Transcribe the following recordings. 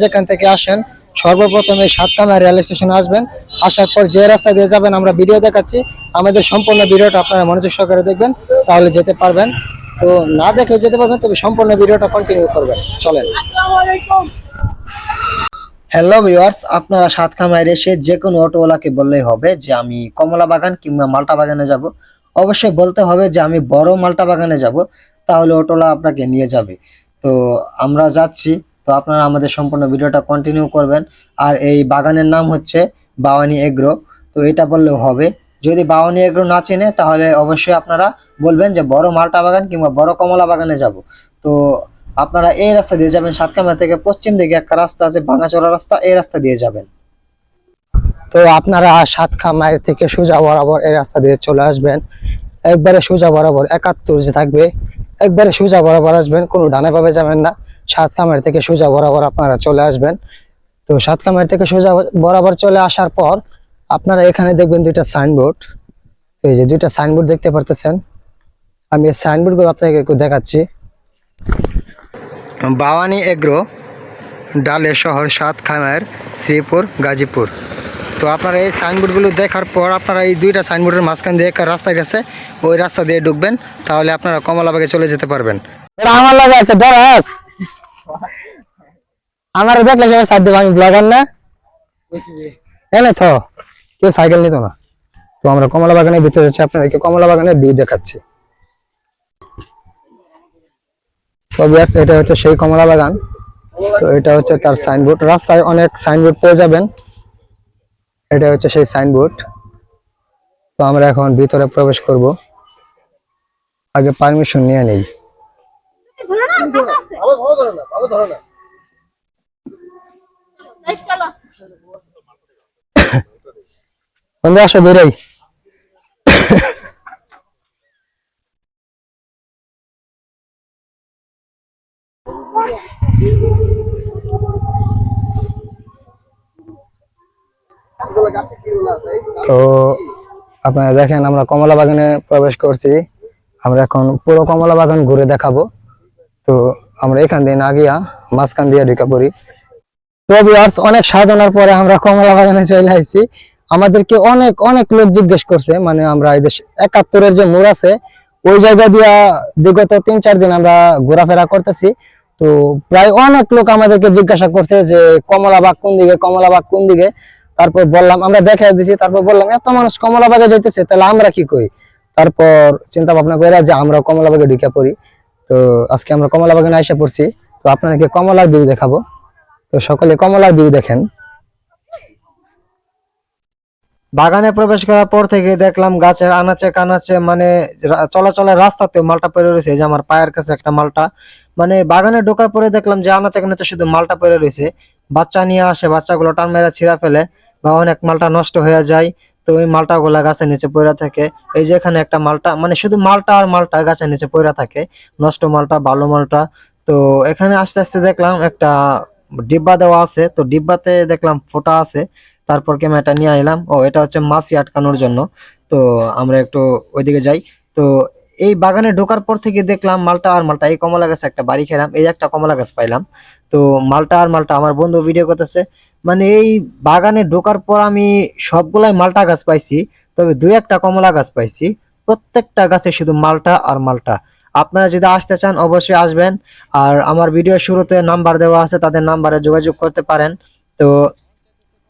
যেখান থেকে আসেন সর্বপ্রথম এই সাতকামা রেল স্টেশনে আসবেন। আসার পর যে রাস্তা দিয়ে যাবেন আমরা ভিডিও দেখাচ্ছি, আমাদের সম্পূর্ণ ভিডিওটা আপনারা মনোযোগ সহকারে দেখবেন, তাহলে যেতে পারবেন। তো না দেখেও যেতে পারবেন, তবে সম্পূর্ণ ভিডিওটা কন্টিনিউ করবেন। চলেন। হ্যালো ভিউয়ার্স, আপনারা সাতকামায় এসে যে কোনো অটোওয়ালাকে বললেই হবে যে আমি কমলা বাগান কিংবা মাল্টা বাগানে যাব। অবশ্যই বলতে হবে যে আমি বড় মাল্টা বাগানে যাব, তাহলে অটোওয়ালা আপনাকে নিয়ে যাবে। তো আমরা যাচ্ছি, তো আপনারা আমাদের সম্পূর্ণ ভিডিওটা কন্টিনিউ করবেন। আর এই বাগানের নাম হচ্ছে বাওয়ানি এগ্রো। তো এটা বললেও হবে। যদি বাওয়ানি এগ্রো না চেনে তাহলে অবশ্যই আপনারা বলবেন যে বড় মাল্টা বাগান কিংবা বড় কমলা বাগানে যাব। তো আপনারা এই রাস্তা দিয়ে যাবেন, সাতকামরা থেকে পশ্চিম দিকে একটা রাস্তা আছে, ভাঙাচোরা রাস্তা, এই রাস্তা দিয়ে যাবেন। তো আপনারা সাতকামার থেকে সোজা বরাবর এই রাস্তা দিয়ে চলে আসবেন। একবারে সোজা বরাবর 71 যে থাকবে, একবারে সোজা বরাবর আসবেন, কোনো ডানে পাবে যাবেন না। সাতকামার থেকে সোজা বরাবর আপনারা চলে আসবেন। তো সাতকামার থেকে সোজা বরাবর চলে আসার পর আপনারা এখানে দেখবেন দুইটা সাইনবোর্ড। এই যে দুইটা সাইনবোর্ড দেখতে পারতেছেন, আমি এই সাইনবোর্ডগুলো আপনাকে একটু দেখাচ্ছি। বাওয়ানি এগ্রো, ডালে শহর, সাতকামার, শ্রীপুর, গাজীপুর। তো আপনারা এই সাইনবোর্ডগুলো দেখার পর আপনারা এই দুইটা সাইনবোর্ডের মাঝখান দিয়ে একটা রাস্তা গেছে, ওই রাস্তা দিয়ে ঢুকবেন, তাহলে আপনারা কমলাবাগে চলে যেতে পারবেন। আমার লাগে আছে ডরাস, আমার দেখলে সবাই সাইড দেবো, আমি ব্লগার না, এনে তো কেউ সাইকেল নিত না। তো আমরা কমলা বাগানের ভিতরে যাচ্ছি, আপনাদেরকে কমলা বাগানের ভিউ দেখাচ্ছি। তো ভিউয়ার্স, এটা হচ্ছে সেই কমলা বাগান। তো এটা হচ্ছে তার সাইনবোর্ড, রাস্তায় অনেক সাইনবোর্ড পেয়ে যাবেন। এটা হচ্ছে সেই সাইনবোর্ড। তো আমরা এখন ভিতরে প্রবেশ করব, আগে পারমিশন নিয়ে নেই। বন্ধু আসো বেরাই। তো আপনারা দেখেন আমরা কমলা বাগানে প্রবেশ করছি। আমরা এখন পুরো কমলা বাগান ঘুরে দেখাবো। তো আমরা এখান দিয়ে না গিয়া মাঝখান দিয়ে ঢুকে পড়ি। তো ভিউয়ার্স, অনেক সাধনার পরে আমরা কমলা বাগানে চলে আসছি। আমাদেরকে অনেক অনেক লোক জিজ্ঞেস করছে, মানে আমরা এই দেশ 71-এর যে মোড় আছে ওই জায়গা দিয়া বিগত 3-4 দিন আমরা ঘোরাফেরা করতেছি। তো প্রায় অনেক লোক আমাদেরকে জিজ্ঞাসা করছে যে কমলাবাগ কোন দিকে, কমলাবাগ কোন দিকে। তারপর বললাম, আমরা দেখাই দিছি, তারপর বললাম এত মানুষ কমলাবাগে যাইতেছে, তাহলে আমরা কি করি। তারপর চিন্তা ভাবনা করে যে আমরা কমলাবাগে ঢুকে পড়ি। তো আজকে আমরা কমলাবাগানে আইসা পড়ছি। তো আপনাদেরকে কমলার ভিউ দেখাবো। তো সকলে কমলার ভিউ দেখেন। বাগানে প্রবেশ করার পর থেকে দেখলাম গাছের আনাচে কানাচে, মানে চলাচলের রাস্তাতে মালটা পড়ে রয়েছে। এই যে আমার পায়ের কাছে একটা মালটা, মানে বাগানে ঢোকার পরে দেখলাম যে আনাচে কানাচে শুধু মালটা পড়ে রয়েছে। বাচ্চা নিয়ে আসে, বাচ্চাগুলো টান মেরে ছিঁড়া ফেলে বা অনেক মালটা নষ্ট হয়ে যায়। তো ওই মালটা গুলা গাছের নিচে পড়ে থাকে। এই যে এখানে একটা মালটা, মানে শুধু মালটা আর মালটা গাছের নিচে পড়ে থাকে, নষ্ট মালটা, ভালো মালটা। তো এখানে আস্তে আস্তে দেখলাম একটা ডিব্বা দেওয়া আছে, তো ডিব্বাতে দেখলাম ফোঁটা আছে। তারপর ক্যামেরাটা নিয়ে এলাম, ও এটা হচ্ছে মাছি আটকানোর জন্য। তো আমরা একটু ওইদিকে যাই। তো এই বাগানে ঢোকার পর থেকে দেখলাম মালটা আর মালটা, এই কমলা গাছে একটা বাড়ি খেলাম, এই একটা কমলা গাছ পাইলাম। তো মালটা আর মালটা আমার বন্ধু ভিডিও করতেছে। মানে এই বাগানে ঢোকার পর আমি সবগুলাই মালটা গাছ পাইছি, তবে 2-1টা কমলা গাছ পাইছি। প্রত্যেকটা গাছে শুধু মালটা আর মালটা। আপনারা যদি আসতে চান অবশ্যই আসবেন। আর আমার ভিডিও শুরুতে নাম্বার দেওয়া আছে, তাদের নাম্বারে যোগাযোগ করতে পারেন। তো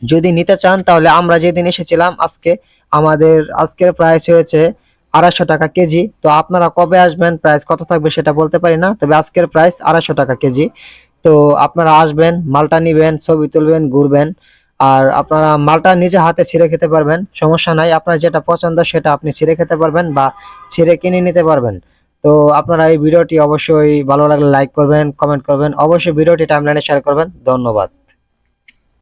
যদি নিতে চান তাহলে আমরা যেদিন এসেছিলাম আমাদের আজকের প্রাইস হয়েছে 250 টাকা কেজি। তো আপনারা কবে আসবেন, প্রাইস কত থাকবে সেটা বলতে পারি না, তবে আজকের প্রাইস 250 টাকা কেজি। তো আপনারা আসবেন, মালটা নিবেন, ছবি তুলবেন, ঘুরবেন। আর আপনারা মালটা নিজে হাতে ছিঁড়ে খেতে পারবেন, সমস্যা নাই। আপনার যেটা পছন্দ সেটা আপনি ছিঁড়ে খেতে পারবেন বা ছিঁড়ে কিনে নিতে পারবেন। তো আপনারা এই ভিডিওটি অবশ্যই ভালো লাগলে লাইক করবেন, কমেন্ট করবেন, অবশ্যই ভিডিওটি টাইমলাইনে শেয়ার করবেন। ধন্যবাদ।